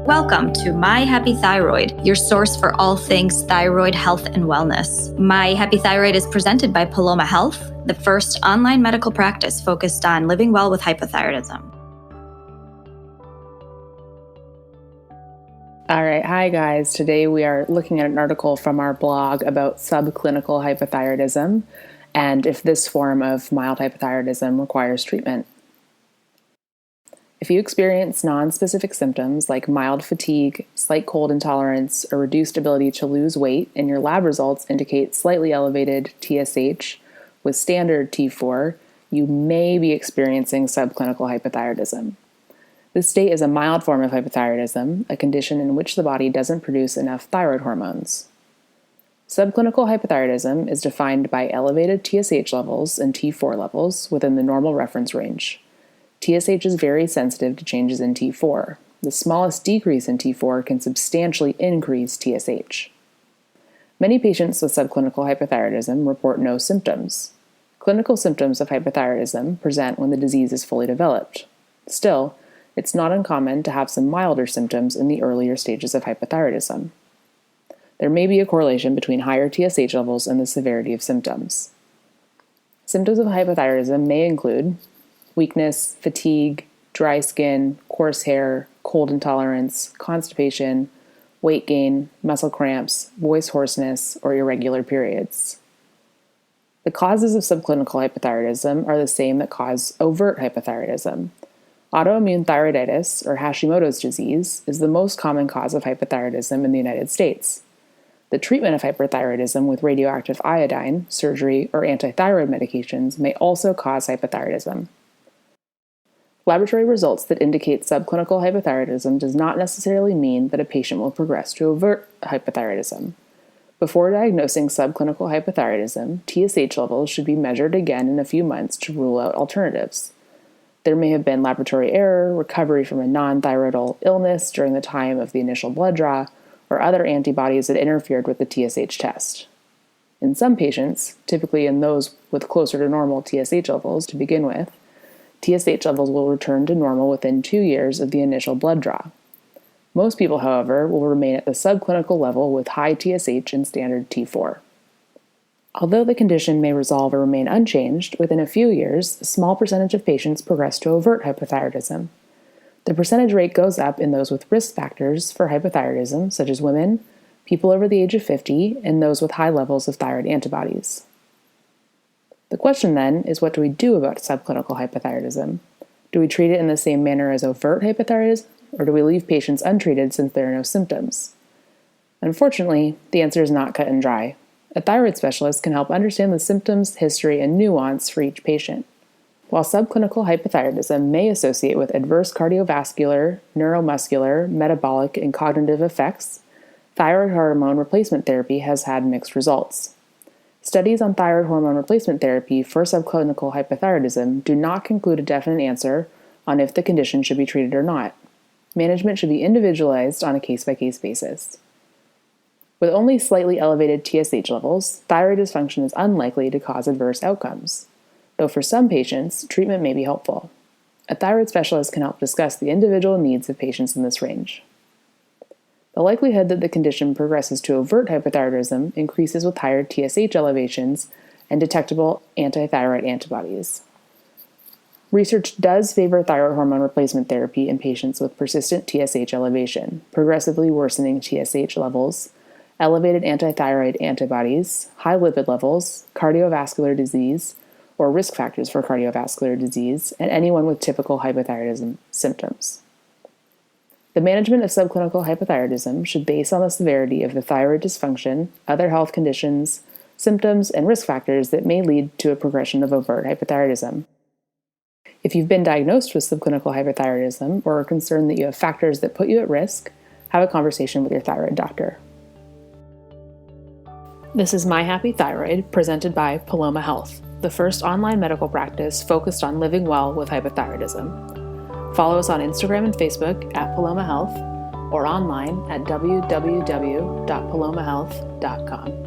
Welcome to My Happy Thyroid, your source for all things thyroid health and wellness. My Happy Thyroid is presented by Paloma Health, the first online medical practice focused on living well with hypothyroidism. All right, hi guys. Today we are looking at an article from our blog about subclinical hypothyroidism and if this form of mild hypothyroidism requires treatment. If you experience nonspecific symptoms like mild fatigue, slight cold intolerance, or reduced ability to lose weight, and your lab results indicate slightly elevated TSH with standard T4, you may be experiencing subclinical hypothyroidism. This state is a mild form of hypothyroidism, a condition in which the body doesn't produce enough thyroid hormones. Subclinical hypothyroidism is defined by elevated TSH levels and T4 levels within the normal reference range. TSH is very sensitive to changes in T4. The smallest decrease in T4 can substantially increase TSH. Many patients with subclinical hypothyroidism report no symptoms. Clinical symptoms of hypothyroidism present when the disease is fully developed. Still, it's not uncommon to have some milder symptoms in the earlier stages of hypothyroidism. There may be a correlation between higher TSH levels and the severity of symptoms. Symptoms of hypothyroidism may include weakness, fatigue, dry skin, coarse hair, cold intolerance, constipation, weight gain, muscle cramps, voice hoarseness, or irregular periods. The causes of subclinical hypothyroidism are the same that cause overt hypothyroidism. Autoimmune thyroiditis, or Hashimoto's disease, is the most common cause of hypothyroidism in the United States. The treatment of hyperthyroidism with radioactive iodine, surgery, or antithyroid medications may also cause hypothyroidism. Laboratory results that indicate subclinical hypothyroidism does not necessarily mean that a patient will progress to overt hypothyroidism. Before diagnosing subclinical hypothyroidism, TSH levels should be measured again in a few months to rule out alternatives. There may have been laboratory error, recovery from a non-thyroidal illness during the time of the initial blood draw, or other antibodies that interfered with the TSH test. In some patients, typically in those with closer to normal TSH levels to begin with, TSH levels will return to normal within 2 years of the initial blood draw. Most people, however, will remain at the subclinical level with high TSH and standard T4. Although the condition may resolve or remain unchanged, within a few years, a small percentage of patients progress to overt hypothyroidism. The percentage rate goes up in those with risk factors for hypothyroidism, such as women, people over the age of 50, and those with high levels of thyroid antibodies. The question then is, what do we do about subclinical hypothyroidism? Do we treat it in the same manner as overt hypothyroidism, or do we leave patients untreated since there are no symptoms? Unfortunately, the answer is not cut and dry. A thyroid specialist can help understand the symptoms, history, and nuance for each patient. While subclinical hypothyroidism may associate with adverse cardiovascular, neuromuscular, metabolic, and cognitive effects, thyroid hormone replacement therapy has had mixed results. Studies on thyroid hormone replacement therapy for subclinical hypothyroidism do not conclude a definite answer on if the condition should be treated or not. Management should be individualized on a case-by-case basis. With only slightly elevated TSH levels, thyroid dysfunction is unlikely to cause adverse outcomes, though for some patients, treatment may be helpful. A thyroid specialist can help discuss the individual needs of patients in this range. The likelihood that the condition progresses to overt hypothyroidism increases with higher TSH elevations and detectable antithyroid antibodies. Research does favor thyroid hormone replacement therapy in patients with persistent TSH elevation, progressively worsening TSH levels, elevated antithyroid antibodies, high lipid levels, cardiovascular disease, or risk factors for cardiovascular disease, and anyone with typical hypothyroidism symptoms. The management of subclinical hypothyroidism should base on the severity of the thyroid dysfunction, other health conditions, symptoms, and risk factors that may lead to a progression of overt hypothyroidism. If you've been diagnosed with subclinical hypothyroidism or are concerned that you have factors that put you at risk, have a conversation with your thyroid doctor. This is My Happy Thyroid, presented by Paloma Health, the first online medical practice focused on living well with hypothyroidism. Follow us on Instagram and Facebook at Paloma Health or online at www.palomahealth.com.